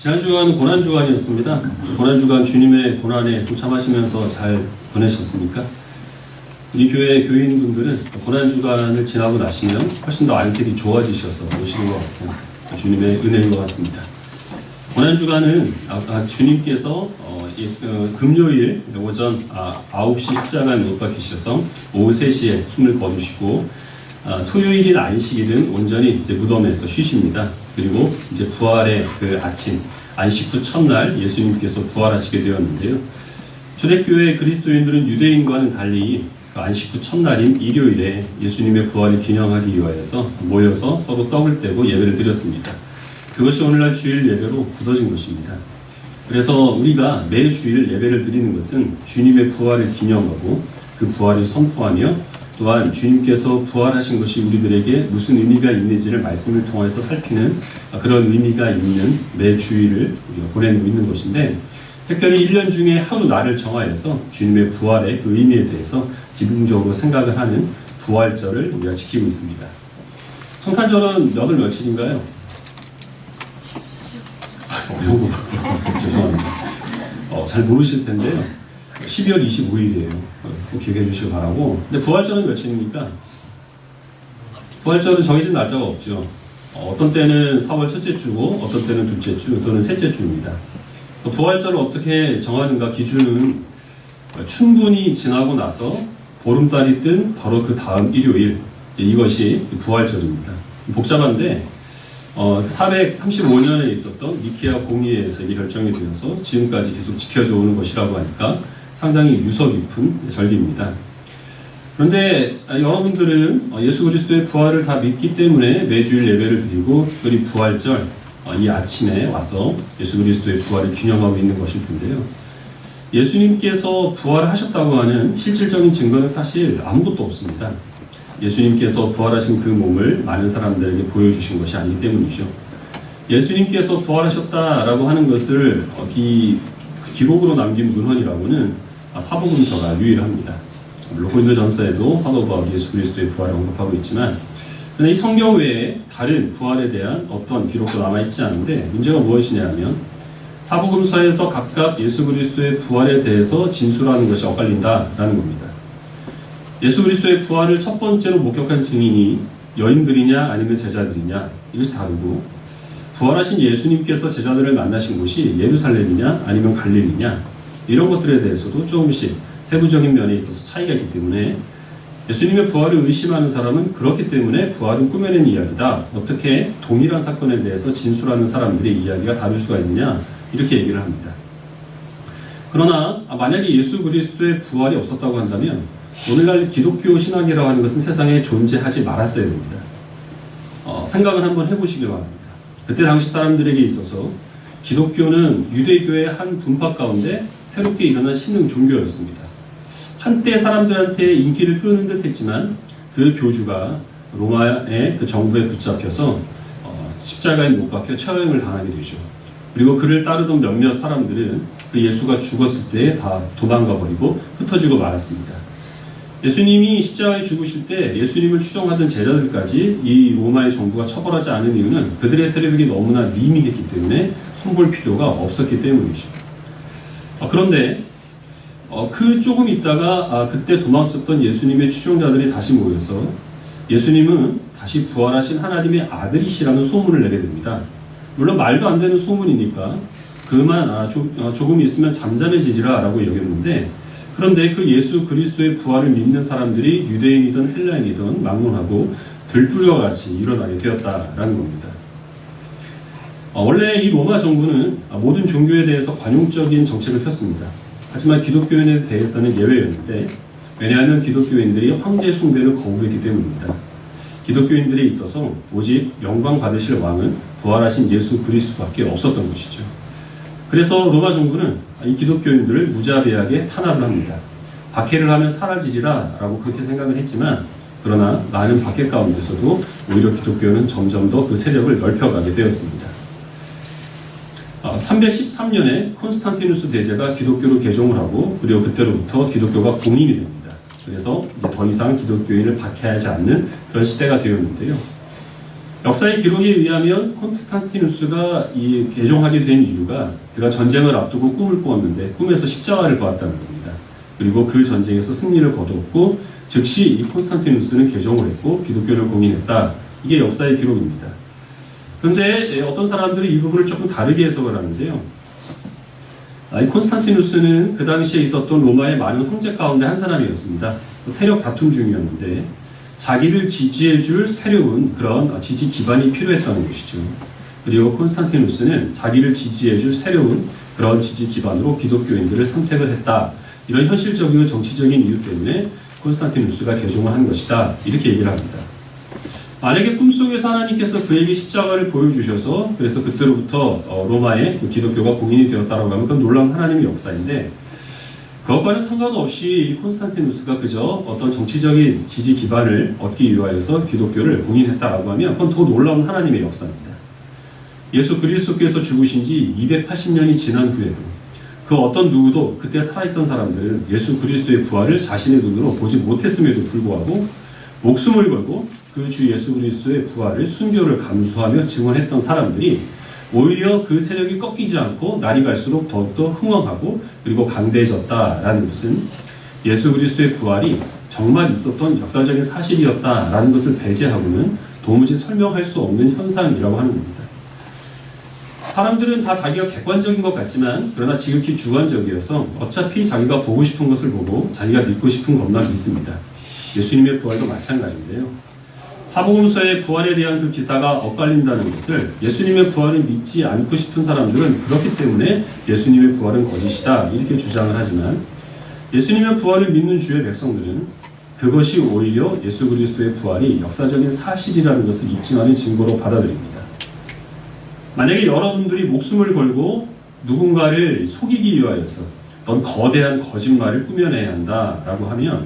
지난 주간 고난주간이었습니다. 고난주간 주님의 고난에 동참하시면서 잘 보내셨습니까? 우리 교회 교인분들은 고난주간을 지나고 나시면 훨씬 더 안색이 좋아지셔서 오시는 것 같아요. 주님의 은혜인 것 같습니다. 고난주간은 주님께서 금요일 오전 9시 십자가에 못 박히셔서 오후 3시에 숨을 거두시고 토요일인 안식일은 온전히 이제 무덤에서 쉬십니다. 그리고 이제 부활의 그 아침, 안식 후 첫날 예수님께서 부활하시게 되었는데요. 초대교회 그리스도인들은 유대인과는 달리 그 안식 후 첫날인 일요일에 예수님의 부활을 기념하기 위하여서 모여서 서로 떡을 떼고 예배를 드렸습니다. 그것이 오늘날 주일 예배로 굳어진 것입니다. 그래서 우리가 매 주일 예배를 드리는 것은 주님의 부활을 기념하고 그 부활을 선포하며 또한 주님께서 부활하신 것이 우리들에게 무슨 의미가 있는지를 말씀을 통해서 살피는 그런 의미가 있는 매 주일을 보내고 있는 것인데, 특별히 1년 중에 하루 날을 정하여서 주님의 부활의 그 의미에 대해서 집중적으로 생각을 하는 부활절을 우리가 지키고 있습니다. 성탄절은 몇 월 며칠인가요? 어려운 거 물어봤어요. 죄송합니다. 잘 모르실 텐데요. 12월 25일이에요. 꼭 기억해 주시기 바라고. 근데 부활절은 며칠입니까? 부활절은 정해진 날짜가 없죠. 어떤 때는 4월 첫째 주고 어떤 때는 둘째 주 또는 셋째 주입니다. 부활절을 어떻게 정하는가 기준은 충분히 지나고 나서 보름달이 뜬 바로 그 다음 일요일, 이것이 부활절입니다. 복잡한데 435년에 있었던 니케아 공의회에서 이게 결정이 되어서 지금까지 계속 지켜져 오는 것이라고 하니까 상당히 유서 깊은 절기입니다. 그런데 여러분들은 예수 그리스도의 부활을 다 믿기 때문에 매주일 예배를 드리고 특별히 부활절 이 아침에 와서 예수 그리스도의 부활을 기념하고 있는 것일 텐데요. 예수님께서 부활하셨다고 하는 실질적인 증거는 사실 아무것도 없습니다. 예수님께서 부활하신 그 몸을 많은 사람들에게 보여주신 것이 아니기 때문이죠. 예수님께서 부활하셨다라고 하는 것을 기록으로 남긴 문헌이라고는 사복음서가 유일합니다. 물론 고린도전서에도 사도 바울이 예수 그리스도의 부활을 언급하고 있지만, 그런데 이 성경 외에 다른 부활에 대한 어떤 기록도 남아있지 않은데, 문제가 무엇이냐면 사복음서에서 각각 예수 그리스도의 부활에 대해서 진술하는 것이 엇갈린다라는 겁니다. 예수 그리스도의 부활을 첫 번째로 목격한 증인이 여인들이냐 아니면 제자들이냐, 이것이 다르고, 부활하신 예수님께서 제자들을 만나신 곳이 예루살렘이냐 아니면 갈릴리냐, 이런 것들에 대해서도 조금씩 세부적인 면에 있어서 차이가 있기 때문에 예수님의 부활을 의심하는 사람은 그렇기 때문에 부활은 꾸며낸 이야기다, 어떻게 동일한 사건에 대해서 진술하는 사람들의 이야기가 다를 수가 있느냐, 이렇게 얘기를 합니다. 그러나 만약에 예수 그리스도의 부활이 없었다고 한다면 오늘날 기독교 신학이라고 하는 것은 세상에 존재하지 말았어야 됩니다. 생각을 한번 해보시기 바랍니다. 그때 당시 사람들에게 있어서 기독교는 유대교의 한 분파 가운데 새롭게 일어난 신흥 종교였습니다. 한때 사람들한테 인기를 끄는 듯 했지만 그 교주가 로마의 그 정부에 붙잡혀서 십자가에 못 박혀 처형을 당하게 되죠. 그리고 그를 따르던 몇몇 사람들은 그 예수가 죽었을 때 다 도망가 버리고 흩어지고 말았습니다. 예수님이 십자가에 죽으실 때 예수님을 추종하던 제자들까지 이 로마의 정부가 처벌하지 않은 이유는 그들의 세력이 너무나 미미했기 때문에 손볼 필요가 없었기 때문이죠. 그런데 그 조금 있다가 그때 도망쳤던 예수님의 추종자들이 다시 모여서 예수님은 다시 부활하신 하나님의 아들이시라는 소문을 내게 됩니다. 물론 말도 안 되는 소문이니까 그만 조금 있으면 잠잠해지리라 라고 여겼는데, 그런데 그 예수 그리스도의 부활을 믿는 사람들이 유대인이든 헬라인이든 막론하고 들불과 같이 일어나게 되었다라는 겁니다. 원래 이 로마 정부는 모든 종교에 대해서 관용적인 정책을 폈습니다. 하지만 기독교인에 대해서는 예외였는데, 왜냐하면 기독교인들이 황제 숭배를 거부했기 때문입니다. 기독교인들에 있어서 오직 영광 받으실 왕은 부활하신 예수 그리스도밖에 없었던 것이죠. 그래서 로마 정부는 이 기독교인들을 무자비하게 탄압을 합니다. 박해를 하면 사라지리라 라고 그렇게 생각을 했지만, 그러나 많은 박해 가운데서도 오히려 기독교는 점점 더 그 세력을 넓혀가게 되었습니다. 313년에 콘스탄티누스 대제가 기독교로 개종을 하고, 그리고 그때로부터 기독교가 공인이 됩니다. 그래서 이제 더 이상 기독교인을 박해하지 않는 그런 시대가 되었는데요. 역사의 기록에 의하면 콘스탄티누스가 이 개종하게 된 이유가 그가 전쟁을 앞두고 꿈을 꾸었는데 꿈에서 십자가를 보았다는 겁니다. 그리고 그 전쟁에서 승리를 거두었고 즉시 이 콘스탄티누스는 개종을 했고 기독교를 공인했다. 이게 역사의 기록입니다. 그런데 어떤 사람들이 이 부분을 조금 다르게 해석을 하는데요. 이 콘스탄티누스는 그 당시에 있었던 로마의 많은 황제 가운데 한 사람이었습니다. 세력 다툼 중이었는데 자기를 지지해줄 새로운 그런 지지 기반이 필요했다는 것이죠. 그리고 콘스탄티누스는 자기를 지지해줄 새로운 그런 지지 기반으로 기독교인들을 선택을 했다. 이런 현실적이고 정치적인 이유 때문에 콘스탄티누스가 개종을 한 것이다. 이렇게 얘기를 합니다. 만약에 꿈속에서 하나님께서 그에게 십자가를 보여주셔서 그래서 그때로부터 로마의 기독교가 공인이 되었다고 하면 그건 놀라운 하나님의 역사인데 그것과는 상관없이 콘스탄티누스가 그저 어떤 정치적인 지지 기반을 얻기 위하여서 기독교를 공인했다라고 하면 그건 더 놀라운 하나님의 역사입니다. 예수 그리스도께서 죽으신 지 280년이 지난 후에도 그 어떤 누구도 그때 살아있던 사람들은 예수 그리스도의 부활을 자신의 눈으로 보지 못했음에도 불구하고 목숨을 걸고 그 주 예수 그리스도의 부활을 순교를 감수하며 증언했던 사람들이 오히려 그 세력이 꺾이지 않고 날이 갈수록 더욱더 흥왕하고 그리고 강대해졌다라는 것은 예수 그리스도의 부활이 정말 있었던 역사적인 사실이었다라는 것을 배제하고는 도무지 설명할 수 없는 현상이라고 하는 겁니다. 사람들은 다 자기가 객관적인 것 같지만 그러나 지극히 주관적이어서 어차피 자기가 보고 싶은 것을 보고 자기가 믿고 싶은 것만 믿습니다. 예수님의 부활도 마찬가지인데요. 사복음서의 부활에 대한 그 기사가 엇갈린다는 것을 예수님의 부활을 믿지 않고 싶은 사람들은 그렇기 때문에 예수님의 부활은 거짓이다 이렇게 주장을 하지만 예수님의 부활을 믿는 주의 백성들은 그것이 오히려 예수 그리스도의 부활이 역사적인 사실이라는 것을 입증하는 증거로 받아들입니다. 만약에 여러분들이 목숨을 걸고 누군가를 속이기 위하여서 어떤 거대한 거짓말을 꾸며내야 한다라고 하면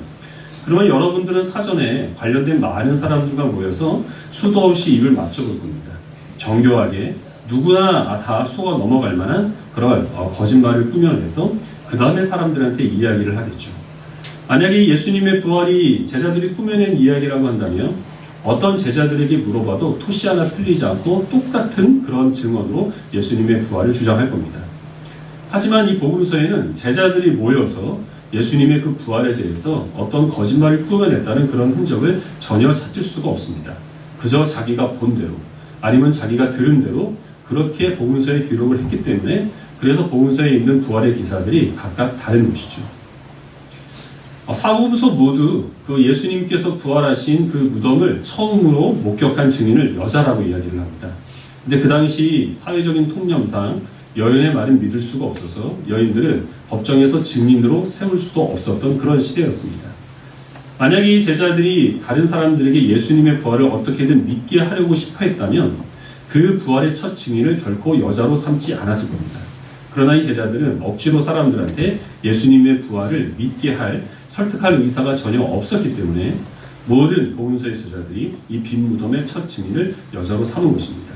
그러면 여러분들은 사전에 관련된 많은 사람들과 모여서 수도 없이 입을 맞춰볼 겁니다. 정교하게 누구나 다 속아 넘어갈 만한 그런 거짓말을 꾸며내서 그 다음에 사람들한테 이야기를 하겠죠. 만약에 예수님의 부활이 제자들이 꾸며낸 이야기라고 한다면 어떤 제자들에게 물어봐도 토시 하나 틀리지 않고 똑같은 그런 증언으로 예수님의 부활을 주장할 겁니다. 하지만 이 복음서에는 제자들이 모여서 예수님의 그 부활에 대해서 어떤 거짓말을 꾸며냈다는 그런 흔적을 전혀 찾을 수가 없습니다. 그저 자기가 본 대로 아니면 자기가 들은 대로 그렇게 복음서에 기록을 했기 때문에 그래서 복음서에 있는 부활의 기사들이 각각 다른 것이죠. 사복음서 모두 그 예수님께서 부활하신 그 무덤을 처음으로 목격한 증인을 여자라고 이야기를 합니다. 근데 그 당시 사회적인 통념상 여인의 말은 믿을 수가 없어서 여인들은 법정에서 증인으로 세울 수도 없었던 그런 시대였습니다. 만약에 이 제자들이 다른 사람들에게 예수님의 부활을 어떻게든 믿게 하려고 싶어 했다면 그 부활의 첫 증인을 결코 여자로 삼지 않았을 겁니다. 그러나 이 제자들은 억지로 사람들한테 예수님의 부활을 믿게 설득할 의사가 전혀 없었기 때문에 모든 복음서의 제자들이 이 빈 무덤의 첫 증인을 여자로 삼은 것입니다.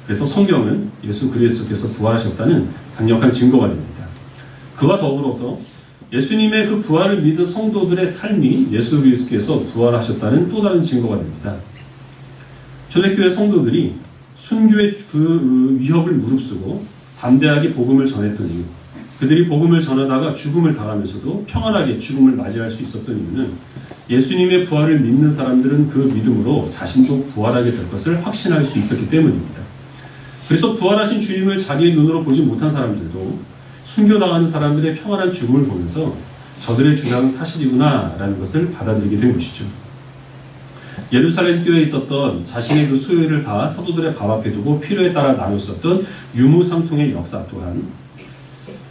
그래서 성경은 예수 그리스도께서 부활하셨다는 강력한 증거가 됩니다. 그와 더불어서 예수님의 그 부활을 믿은 성도들의 삶이 예수 그리스도께서 부활하셨다는 또 다른 증거가 됩니다. 초대교회 성도들이 순교의 그 위협을 무릅쓰고 담대하게 복음을 전했던 이유, 그들이 복음을 전하다가 죽음을 당하면서도 평안하게 죽음을 맞이할 수 있었던 이유는 예수님의 부활을 믿는 사람들은 그 믿음으로 자신도 부활하게 될 것을 확신할 수 있었기 때문입니다. 그래서 부활하신 주님을 자기의 눈으로 보지 못한 사람들도 순교당하는 사람들의 평안한 죽음을 보면서 저들의 주장은 사실이구나 라는 것을 받아들이게 된 것이죠. 예루살렘 교회에 있었던 자신의 그 소유를 다 사도들의 밥 앞에 두고 필요에 따라 나눴었던 유무상통의 역사 또한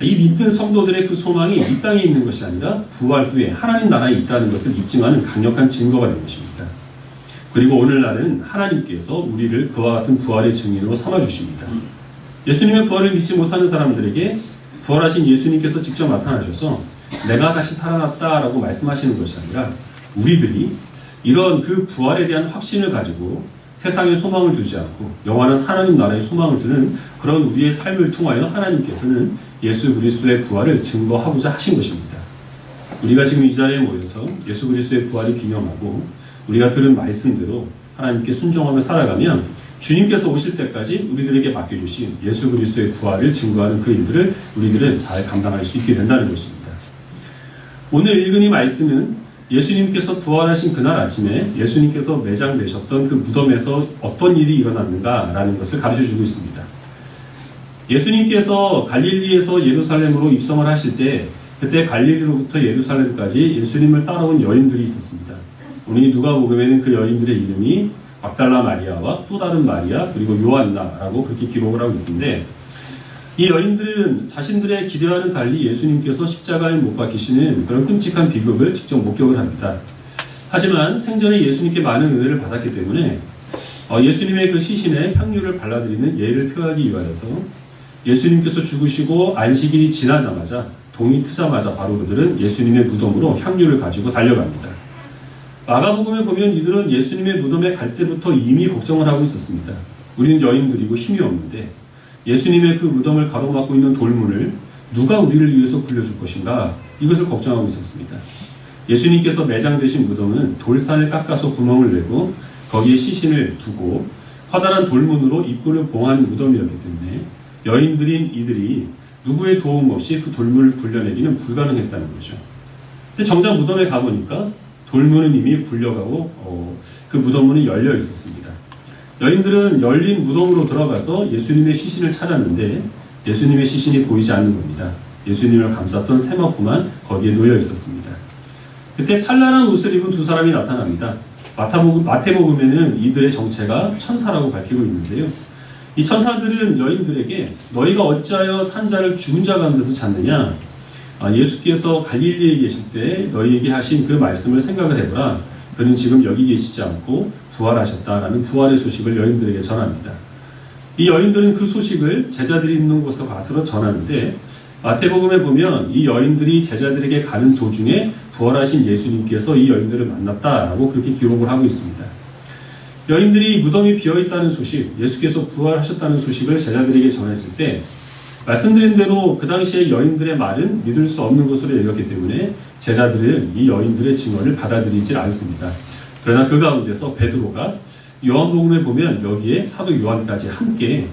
이 믿는 성도들의 그 소망이 이 땅에 있는 것이 아니라 부활 후에 하나님 나라에 있다는 것을 입증하는 강력한 증거가 된 것입니다. 그리고 오늘날은 하나님께서 우리를 그와 같은 부활의 증인으로 삼아주십니다. 예수님의 부활을 믿지 못하는 사람들에게 부활하신 예수님께서 직접 나타나셔서 내가 다시 살아났다라고 말씀하시는 것이 아니라 우리들이 이런 그 부활에 대한 확신을 가지고 세상에 소망을 두지 않고 영원한 하나님 나라에 소망을 두는 그런 우리의 삶을 통하여 하나님께서는 예수 그리스도의 부활을 증거하고자 하신 것입니다. 우리가 지금 이 자리에 모여서 예수 그리스도의 부활을 기념하고 우리가 들은 말씀대로 하나님께 순종하며 살아가면 주님께서 오실 때까지 우리들에게 맡겨주신 예수 그리스도의 부활을 증거하는 그 일들을 우리들은 잘 감당할 수 있게 된다는 것입니다. 오늘 읽은 이 말씀은 예수님께서 부활하신 그날 아침에 예수님께서 매장되셨던 그 무덤에서 어떤 일이 일어났는가라는 것을 가르쳐주고 있습니다. 예수님께서 갈릴리에서 예루살렘으로 입성을 하실 때 그때 갈릴리로부터 예루살렘까지 예수님을 따라온 여인들이 있었습니다. 오늘 누가복음에는 그 여인들의 이름이 막달라 마리아와 또 다른 마리아 그리고 요한나라고 그렇게 기록을 하고 있는데, 이 여인들은 자신들의 기대와는 달리 예수님께서 십자가에 못 박히시는 그런 끔찍한 비극을 직접 목격을 합니다. 하지만 생전에 예수님께 많은 은혜를 받았기 때문에 예수님의 그 시신에 향유를 발라드리는 예를 표하기 위하여서 예수님께서 죽으시고 안식일이 지나자마자 동이 트자마자 바로 그들은 예수님의 무덤으로 향유를 가지고 달려갑니다. 마가복음에 보면 이들은 예수님의 무덤에 갈 때부터 이미 걱정을 하고 있었습니다. 우리는 여인들이고 힘이 없는데 예수님의 그 무덤을 가로막고 있는 돌문을 누가 우리를 위해서 굴려줄 것인가, 이것을 걱정하고 있었습니다. 예수님께서 매장되신 무덤은 돌산을 깎아서 구멍을 내고 거기에 시신을 두고 커다란 돌문으로 입구를 봉한 무덤이었기 때문에 여인들인 이들이 누구의 도움 없이 그 돌문을 굴려내기는 불가능했다는 거죠. 근데 정작 무덤에 가보니까 돌문은 이미 굴려가고 그 무덤문이 열려 있었습니다. 여인들은 열린 무덤으로 들어가서 예수님의 시신을 찾았는데 예수님의 시신이 보이지 않는 겁니다. 예수님을 감쌌던 세마포만 거기에 놓여 있었습니다. 그때 찬란한 옷을 입은 두 사람이 나타납니다. 마태복음에는 이들의 정체가 천사라고 밝히고 있는데요. 이 천사들은 여인들에게 너희가 어찌하여 산자를 죽은 자 가운데서 찾느냐, 예수께서 갈릴리에 계실 때 너희에게 하신 그 말씀을 생각을 해보라. 그는 지금 여기 계시지 않고 부활하셨다라는 부활의 소식을 여인들에게 전합니다. 이 여인들은 그 소식을 제자들이 있는 곳으로 가서 전하는데, 마태복음에 보면 이 여인들이 제자들에게 가는 도중에 부활하신 예수님께서 이 여인들을 만났다라고 그렇게 기록을 하고 있습니다. 여인들이 무덤이 비어있다는 소식, 예수께서 부활하셨다는 소식을 제자들에게 전했을 때 말씀드린 대로 그 당시에 여인들의 말은 믿을 수 없는 것으로 여겼기 때문에 제자들은 이 여인들의 증언을 받아들이질 않습니다. 그러나 그 가운데서 베드로가, 요한복음에 보면 여기에 사도 요한까지 함께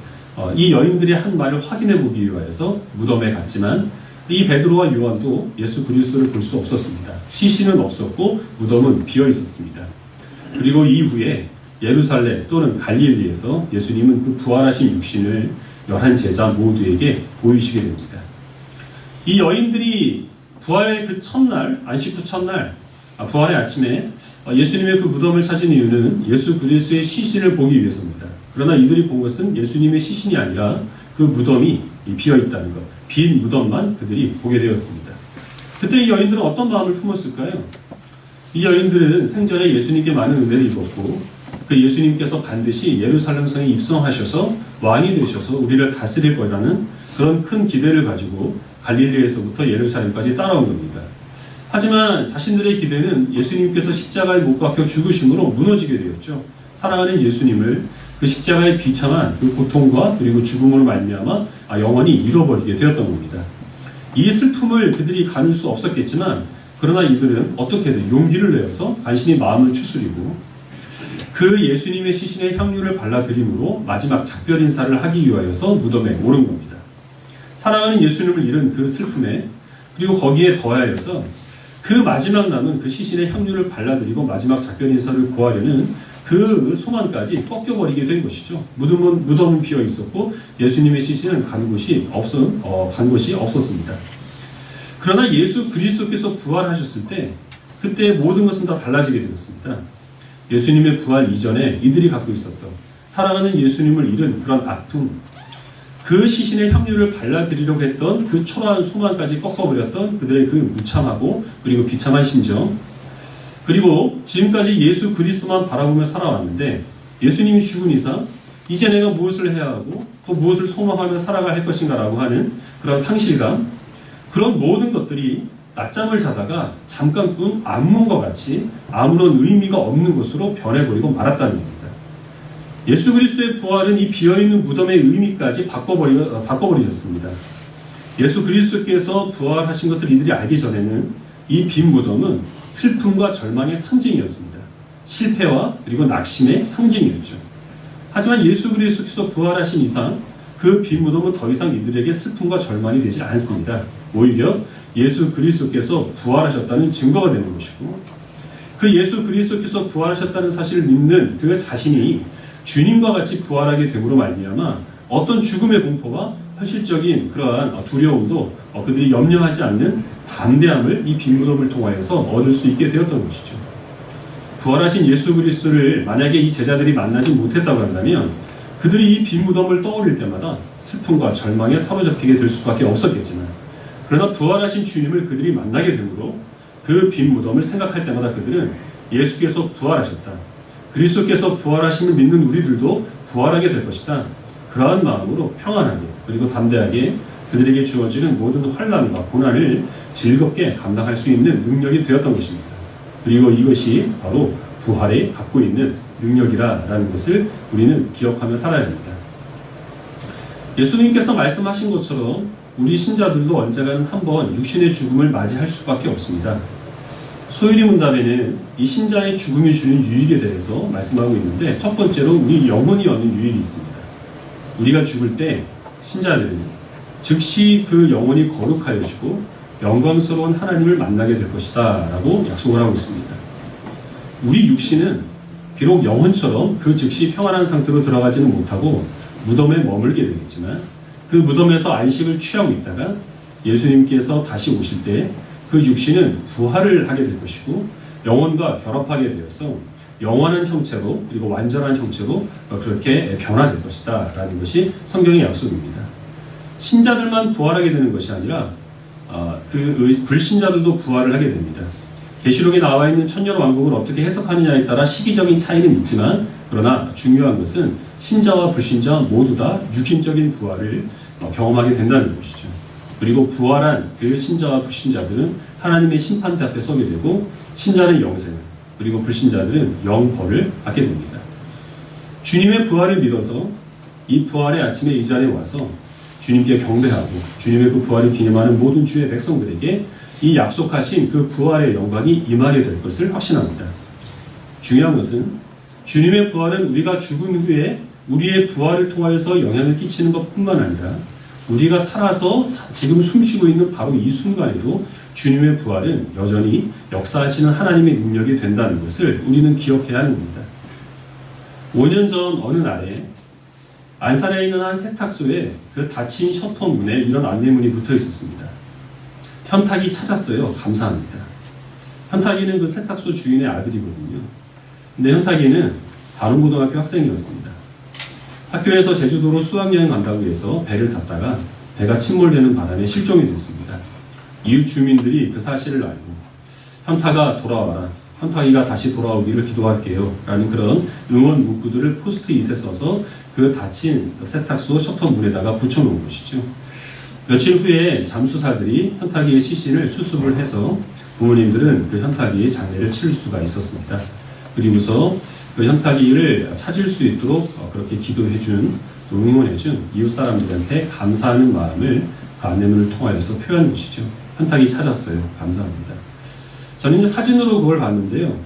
이 여인들의 한 말을 확인해 보기 위하여서 무덤에 갔지만 이 베드로와 요한도 예수 그리스도를 볼 수 없었습니다. 시신은 없었고 무덤은 비어 있었습니다. 그리고 이후에 예루살렘 또는 갈릴리에서 예수님은 그 부활하신 육신을 11제자 모두에게 보이시게 됩니다. 이 여인들이 부활의 그 첫날, 안식 후 첫날, 부활의 아침에 예수님의 그 무덤을 찾은 이유는 예수 그리스도의 시신을 보기 위해서입니다. 그러나 이들이 본 것은 예수님의 시신이 아니라 그 무덤이 비어있다는 것, 빈 무덤만 그들이 보게 되었습니다. 그때 이 여인들은 어떤 마음을 품었을까요? 이 여인들은 생전에 예수님께 많은 은혜를 입었고 그 예수님께서 반드시 예루살렘 성에 입성하셔서 왕이 되셔서 우리를 다스릴 거라는 그런 큰 기대를 가지고 갈릴리에서부터 예루살렘까지 따라온 겁니다. 하지만 자신들의 기대는 예수님께서 십자가에 못 박혀 죽으심으로 무너지게 되었죠. 사랑하는 예수님을 그 십자가의 비참한 그 고통과 그리고 죽음으로 말미암아 영원히 잃어버리게 되었던 겁니다. 이 슬픔을 그들이 가눌 수 없었겠지만 그러나 이들은 어떻게든 용기를 내어서 간신히 마음을 추스리고 그 예수님의 시신에 향유를 발라드림으로 마지막 작별 인사를 하기 위하여서 무덤에 오른 겁니다. 사랑하는 예수님을 잃은 그 슬픔에 그리고 거기에 더하여서 그 마지막 남은 그 시신에 향유를 발라드리고 마지막 작별 인사를 고하려는 그 소망까지 꺾여버리게 된 것이죠. 무덤은 비어 있었고 예수님의 시신은 간 곳이 없었습니다. 그러나 예수 그리스도께서 부활하셨을 때 그때 모든 것은 다 달라지게 되었습니다. 예수님의 부활 이전에 이들이 갖고 있었던 사랑하는 예수님을 잃은 그런 아픔, 그 시신에 향유를 발라드리려고 했던 그 초라한 소망까지 꺾어버렸던 그들의 그 무참하고 그리고 비참한 심정, 그리고 지금까지 예수 그리스도만 바라보며 살아왔는데 예수님이 죽은 이상 이제 내가 무엇을 해야 하고 또 무엇을 소망하며 살아가야 할 것인가 라고 하는 그런 상실감, 그런 모든 것들이 낮잠을 자다가 잠깐 꾼 악몽과 같이 아무런 의미가 없는 것으로 변해버리고 말았다는 겁니다. 예수 그리스도의 부활은 이 비어있는 무덤의 의미까지 바꿔버리셨습니다. 예수 그리스도께서 부활하신 것을 이들이 알기 전에는 이 빈 무덤은 슬픔과 절망의 상징이었습니다. 실패와 그리고 낙심의 상징이었죠. 하지만 예수 그리스도께서 부활하신 이상 그 빈 무덤은 더 이상 이들에게 슬픔과 절망이 되지 않습니다. 오히려 예수 그리스도께서 부활하셨다는 증거가 되는 것이고, 그 예수 그리스도께서 부활하셨다는 사실을 믿는 그 자신이 주님과 같이 부활하게 됨으로 말미암아 어떤 죽음의 공포와 현실적인 그러한 두려움도 그들이 염려하지 않는 담대함을 이 빈 무덤을 통하여서 얻을 수 있게 되었던 것이죠. 부활하신 예수 그리스도를 만약에 이 제자들이 만나지 못했다고 한다면 그들이 이 빈 무덤을 떠올릴 때마다 슬픔과 절망에 사로잡히게 될 수밖에 없었겠지만, 그러나 부활하신 주님을 그들이 만나게 되므로 그 빈 무덤을 생각할 때마다 그들은 예수께서 부활하셨다, 그리스도께서 부활하심을 믿는 우리들도 부활하게 될 것이다, 그러한 마음으로 평안하게 그리고 담대하게 그들에게 주어지는 모든 환난과 고난을 즐겁게 감당할 수 있는 능력이 되었던 것입니다. 그리고 이것이 바로 부활에 갖고 있는 능력이라는 것을 우리는 기억하며 살아야 합니다. 예수님께서 말씀하신 것처럼 우리 신자들도 언젠가는 한번 육신의 죽음을 맞이할 수밖에 없습니다. 소유리 문답에는 이 신자의 죽음이 주는 유익에 대해서 말씀하고 있는데, 첫 번째로 우리 영혼이 얻는 유익이 있습니다. 우리가 죽을 때 신자들은 즉시 그 영혼이 거룩하여지고 영광스러운 하나님을 만나게 될 것이다 라고 약속을 하고 있습니다. 우리 육신은 비록 영혼처럼 그 즉시 평안한 상태로 들어가지는 못하고 무덤에 머물게 되겠지만, 그 무덤에서 안식을 취하고 있다가 예수님께서 다시 오실 때 그 육신은 부활을 하게 될 것이고 영혼과 결합하게 되어서 영원한 형체로 그리고 완전한 형체로 그렇게 변화될 것이다 라는 것이 성경의 약속입니다. 신자들만 부활하게 되는 것이 아니라 불신자들도 부활을 하게 됩니다. 계시록에 나와 있는 천년왕국을 어떻게 해석하느냐에 따라 시기적인 차이는 있지만, 그러나 중요한 것은 신자와 불신자 모두 다 육신적인 부활을 경험하게 된다는 것이죠. 그리고 부활한 그 신자와 불신자들은 하나님의 심판대 앞에 서게 되고, 신자는 영생을, 그리고 불신자들은 영벌을 받게 됩니다. 주님의 부활을 믿어서 이 부활의 아침에 이 자리에 와서 주님께 경배하고 주님의 그 부활을 기념하는 모든 주의 백성들에게 이 약속하신 그 부활의 영광이 임하게 될 것을 확신합니다. 중요한 것은 주님의 부활은 우리가 죽은 후에 우리의 부활을 통하여서 영향을 끼치는 것뿐만 아니라 우리가 살아서 지금 숨쉬고 있는 바로 이 순간에도 주님의 부활은 여전히 역사하시는 하나님의 능력이 된다는 것을 우리는 기억해야 하는 겁니다. 5년 전 어느 날에 안산에 있는 한 세탁소에 그 닫힌 셔터 문에 이런 안내문이 붙어 있었습니다. 현탁이 찾았어요. 감사합니다. 현탁이는 그 세탁소 주인의 아들이거든요. 근데 현탁이는 다른 고등학교 학생이었습니다. 학교에서 제주도로 수학여행 간다고 해서 배를 탔다가 배가 침몰되는 바람에 실종이 됐습니다. 이웃 주민들이 그 사실을 알고 현탁아 돌아와라, 현탁이가 다시 돌아오기를 기도할게요 라는 그런 응원 문구들을 포스트잇에 써서 그 닫힌 세탁소 셔터 문에다가 붙여놓은 것이죠. 며칠 후에 잠수사들이 현탁이의 시신을 수습을 해서 부모님들은 그 현탁이의 장례를 치를 수가 있었습니다. 그리고서 그 현탁이를 찾을 수 있도록 그렇게 기도해준, 응원해준 이웃 사람들한테 감사하는 마음을 그 안내문을 통하여서 표현한 것이죠. 현탁이 찾았어요. 감사합니다. 저는 이제 사진으로 그걸 봤는데요.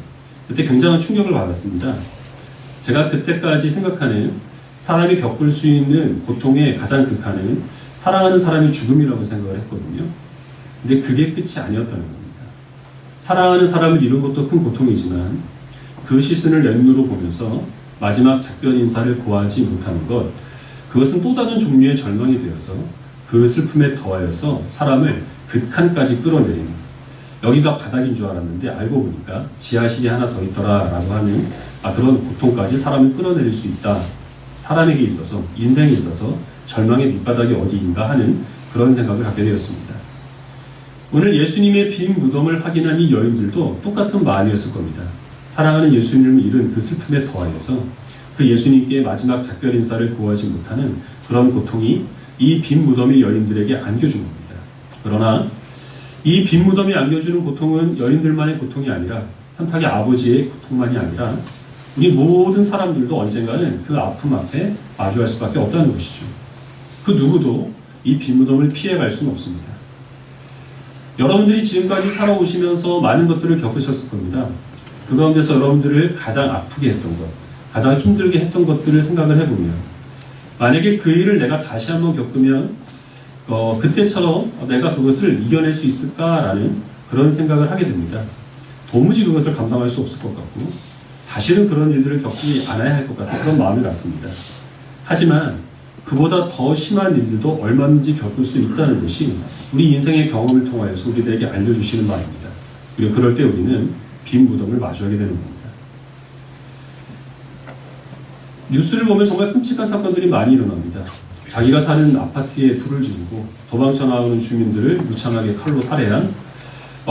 그때 굉장한 충격을 받았습니다. 제가 그때까지 생각하는 사람이 겪을 수 있는 고통의 가장 극한은 사랑하는 사람이 죽음이라고 생각을 했거든요. 근데 그게 끝이 아니었다는 겁니다. 사랑하는 사람을 잃은 것도 큰 고통이지만 그 시선을 내 눈으로 보면서 마지막 작별 인사를 고하지 못하는 것, 그것은 또 다른 종류의 절망이 되어서 그 슬픔에 더하여서 사람을 극한까지 끌어내리는, 여기가 바닥인 줄 알았는데 알고 보니까 지하실이 하나 더 있더라 라고 하는 그런 고통까지 사람을 끌어내릴 수 있다. 사람에게 있어서, 인생에 있어서 절망의 밑바닥이 어디인가 하는 그런 생각을 갖게 되었습니다. 오늘 예수님의 빈 무덤을 확인한 이 여인들도 똑같은 마음이었을 겁니다. 사랑하는 예수님을 잃은 그 슬픔에 더하여서 그 예수님께 마지막 작별 인사를 고하지 못하는 그런 고통이 이 빈 무덤의 여인들에게 안겨준 겁니다. 그러나 이 빈 무덤이 안겨주는 고통은 여인들만의 고통이 아니라 현탁의 아버지의 고통만이 아니라 우리 모든 사람들도 언젠가는 그 아픔 앞에 마주할 수밖에 없다는 것이죠. 그 누구도 이 빈 무덤을 피해갈 수는 없습니다. 여러분들이 지금까지 살아오시면서 많은 것들을 겪으셨을 겁니다. 그 가운데서 여러분들을 가장 아프게 했던 것, 가장 힘들게 했던 것들을 생각을 해보면 만약에 그 일을 내가 다시 한번 겪으면 그때처럼 내가 그것을 이겨낼 수 있을까라는 그런 생각을 하게 됩니다. 도무지 그것을 감당할 수 없을 것 같고 다시는 그런 일들을 겪지 않아야 할 것 같은 그런 마음이 났습니다. 하지만 그보다 더 심한 일들도 얼마든지 겪을 수 있다는 것이 우리 인생의 경험을 통하여서 우리들에게 알려주시는 바입니다. 그리고 그럴 때 우리는 빈 무덤을 마주하게 되는 겁니다. 뉴스를 보면 정말 끔찍한 사건들이 많이 일어납니다. 자기가 사는 아파트에 불을 지르고 도망쳐 나오는 주민들을 무참하게 칼로 살해한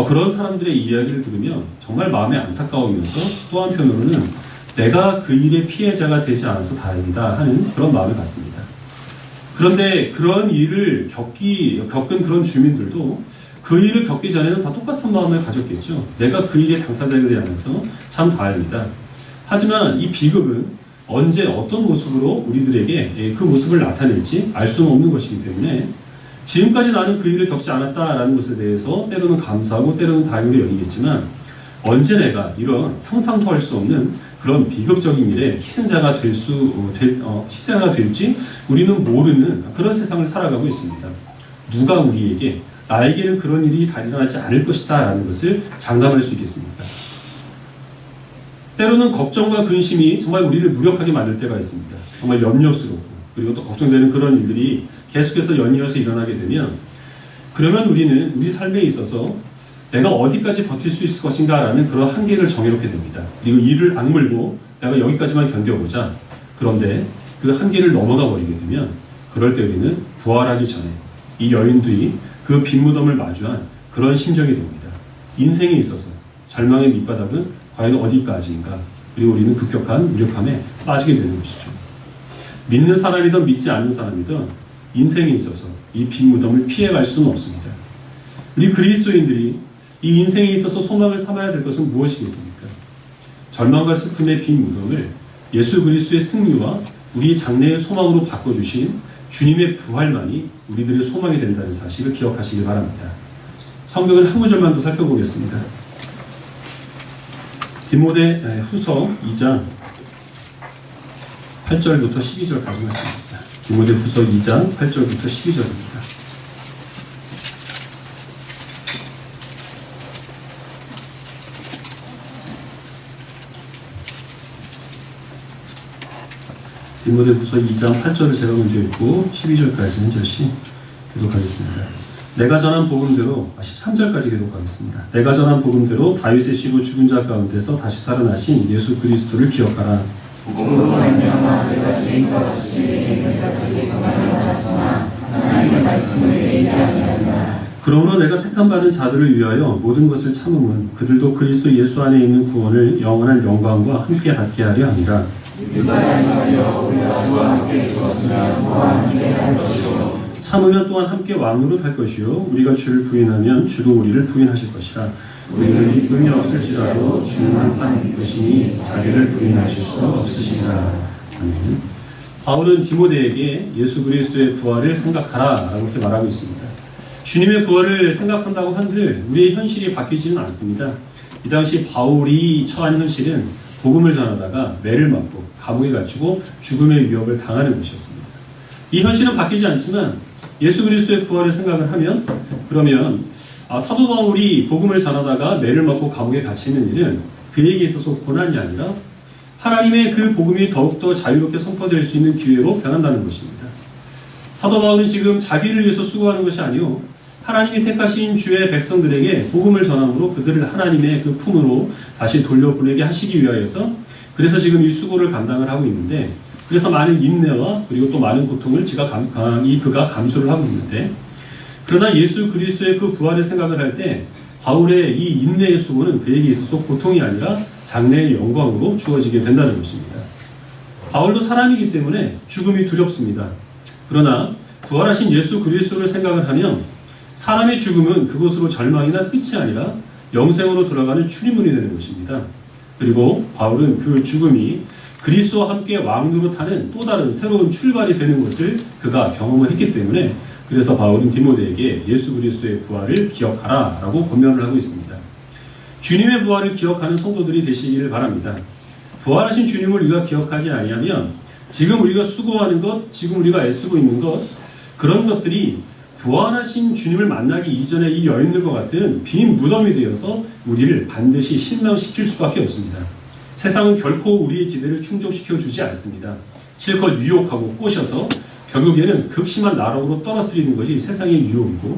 그런 사람들의 이야기를 들으면 정말 마음이 안타까우면서 또 한편으로는 내가 그 일의 피해자가 되지 않아서 다행이다 하는 그런 마음을 갖습니다. 그런데 그런 일을 겪은 그런 주민들도 그 일을 겪기 전에는 다 똑같은 마음을 가졌겠죠. 내가 그 일의 당사자가 되지 않아서 참 다행이다. 하지만 이 비극은 언제 어떤 모습으로 우리들에게 그 모습을 나타낼지 알 수는 없는 것이기 때문에 지금까지 나는 그 일을 겪지 않았다라는 것에 대해서 때로는 감사하고 때로는 다행으로 여기겠지만 언제 내가 이런 상상도 할 수 없는 그런 비극적인 일에 희생자가 될지 우리는 모르는 그런 세상을 살아가고 있습니다. 누가 우리에게 나에게는 그런 일이 일어나지 않을 것이다 라는 것을 장담할 수 있겠습니까? 때로는 걱정과 근심이 정말 우리를 무력하게 만들 때가 있습니다. 정말 염려스럽고 그리고 또 걱정되는 그런 일들이 계속해서 연이어서 일어나게 되면 그러면 우리는 우리 삶에 있어서 내가 어디까지 버틸 수 있을 것인가 라는 그런 한계를 정해놓게 됩니다. 그리고 이를 악물고 내가 여기까지만 견뎌보자. 그런데 그 한계를 넘어가 버리게 되면 그럴 때 우리는 부활하기 전에 이 여인들이 그 빈무덤을 마주한 그런 심정이 됩니다. 인생에 있어서 절망의 밑바닥은 과연 어디까지인가? 그리고 우리는 급격한 무력함에 빠지게 되는 것이죠. 믿는 사람이든 믿지 않는 사람이든 인생에 있어서 이 빈무덤을 피해갈 수는 없습니다. 우리 그리스도인들이 이 인생에 있어서 소망을 삼아야 될 것은 무엇이겠습니까? 절망과 슬픔의 빈 무덤을 예수 그리스도의 승리와 우리 장래의 소망으로 바꿔주신 주님의 부활만이 우리들의 소망이 된다는 사실을 기억하시기 바랍니다. 성경을 한 구절만 더 살펴보겠습니다. 디모데 후서 2장 8절부터 12절까지 말씀입니다. 디모데 후서 2장 8절부터 12절입니다. 디모데 후서 2장 8절을 제가 먼저 읽고 12절까지 한 절씩 기록하겠습니다. 내가 전한 복음대로 13절까지 기록하겠습니다. 내가 전한 복음대로 다윗의 씨로 죽은 자 가운데서 다시 살아나신 예수 그리스도를 기억하라. 복음으로 말미암아 내가 죄인과 같이 내가 자기 평안을 받았으나 하나님의 말씀을 의지하리라. 그러므로 내가 택함 받은 자들을 위하여 모든 것을 참음은 그들도 그리스도 예수 안에 있는 구원을 영원한 영광과 함께 받게 하려 함이라. 참으면 또한 함께 왕으로 탈 것이요 우리가 주를 부인하면 주도 우리를 부인하실 것이라. 우리는 이쁨이 없을지라도 주는 항상 이끄시니 자기를 부인하실 수 없으시리라. 아멘. 바울은 디모데에게 예수 그리스도의 부활을 생각하라 라고 이렇게 말하고 있습니다. 주님의 부활을 생각한다고 한들 우리의 현실이 바뀌지는 않습니다. 이 당시 바울이 처한 현실은 복음을 전하다가 매를 맞고 감옥에 갇히고 죽음의 위협을 당하는 것이었습니다. 이 현실은 바뀌지 않지만 예수 그리스도의 부활을 생각을 하면 그러면 사도 바울이 복음을 전하다가 매를 맞고 감옥에 갇히는 일은 그에게 있어서 고난이 아니라 하나님의 그 복음이 더욱더 자유롭게 선포될 수 있는 기회로 변한다는 것입니다. 사도 바울은 지금 자기를 위해서 수고하는 것이 아니요 하나님이 택하신 주의 백성들에게 복음을 전함으로 그들을 하나님의 그 품으로 다시 돌려보내게 하시기 위하여서 그래서 지금 이 수고를 감당을 하고 있는데 그래서 많은 인내와 그리고 또 많은 고통을 그가 감수를 하고 있는데 그러나 예수 그리스도의 그 부활을 생각을 할 때 바울의 이 인내의 수고는 그에게 있어서 고통이 아니라 장래의 영광으로 주어지게 된다는 것입니다. 바울도 사람이기 때문에 죽음이 두렵습니다. 그러나 부활하신 예수 그리스도를 생각을 하면 사람의 죽음은 그것으로 절망이나 끝이 아니라 영생으로 들어가는 출입문이 되는 것입니다. 그리고 바울은 그 죽음이 그리스도와 함께 왕노릇하는 또 다른 새로운 출발이 되는 것을 그가 경험을 했기 때문에 그래서 바울은 디모데에게 예수 그리스도의 부활을 기억하라 라고 권면을 하고 있습니다. 주님의 부활을 기억하는 성도들이 되시기를 바랍니다. 부활하신 주님을 우리가 기억하지 아니하면 지금 우리가 수고하는 것, 지금 우리가 애쓰고 있는 것, 그런 것들이 부활하신 주님을 만나기 이전에 이 여인들과 같은 빈 무덤이 되어서 우리를 반드시 실망시킬 수밖에 없습니다. 세상은 결코 우리의 기대를 충족시켜 주지 않습니다. 실컷 유혹하고 꼬셔서 결국에는 극심한 나락으로 떨어뜨리는 것이 세상의 유혹이고,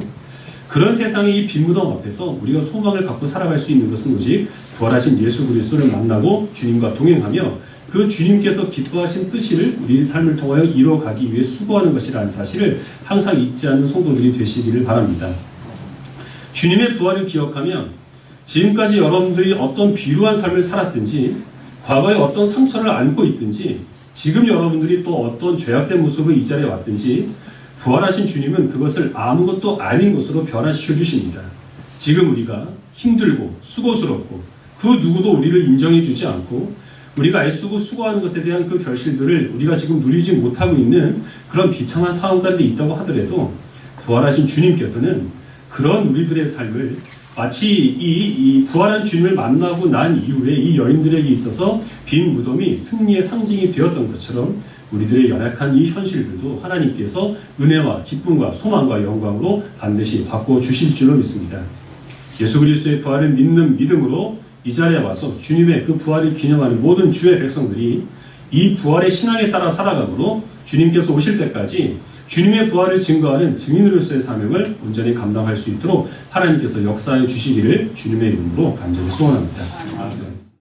그런 세상의 이 빈 무덤 앞에서 우리가 소망을 갖고 살아갈 수 있는 것은 오직 부활하신 예수 그리스도를 만나고 주님과 동행하며 그 주님께서 기뻐하신 뜻을 우리 삶을 통하여 이루어가기 위해 수고하는 것이라는 사실을 항상 잊지 않는 성도들이 되시기를 바랍니다. 주님의 부활을 기억하면 지금까지 여러분들이 어떤 비루한 삶을 살았든지, 과거에 어떤 상처를 안고 있든지, 지금 여러분들이 또 어떤 죄악된 모습으로 이 자리에 왔든지, 부활하신 주님은 그것을 아무것도 아닌 것으로 변화시켜 주십니다. 지금 우리가 힘들고 수고스럽고 그 누구도 우리를 인정해 주지 않고 우리가 애쓰고 수고하는 것에 대한 그 결실들을 우리가 지금 누리지 못하고 있는 그런 비참한 상황 가운데 있다고 하더라도 부활하신 주님께서는 그런 우리들의 삶을 마치 이 부활한 주님을 만나고 난 이후에 이 여인들에게 있어서 빈 무덤이 승리의 상징이 되었던 것처럼 우리들의 연약한 이 현실들도 하나님께서 은혜와 기쁨과 소망과 영광으로 반드시 바꿔주실 줄로 믿습니다. 예수 그리스도의 부활을 믿는 믿음으로 이 자리에 와서 주님의 그 부활을 기념하는 모든 주의 백성들이 이 부활의 신앙에 따라 살아가므로 주님께서 오실 때까지 주님의 부활을 증거하는 증인으로서의 사명을 온전히 감당할 수 있도록 하나님께서 역사해 주시기를 주님의 이름으로 간절히 소원합니다. 아멘.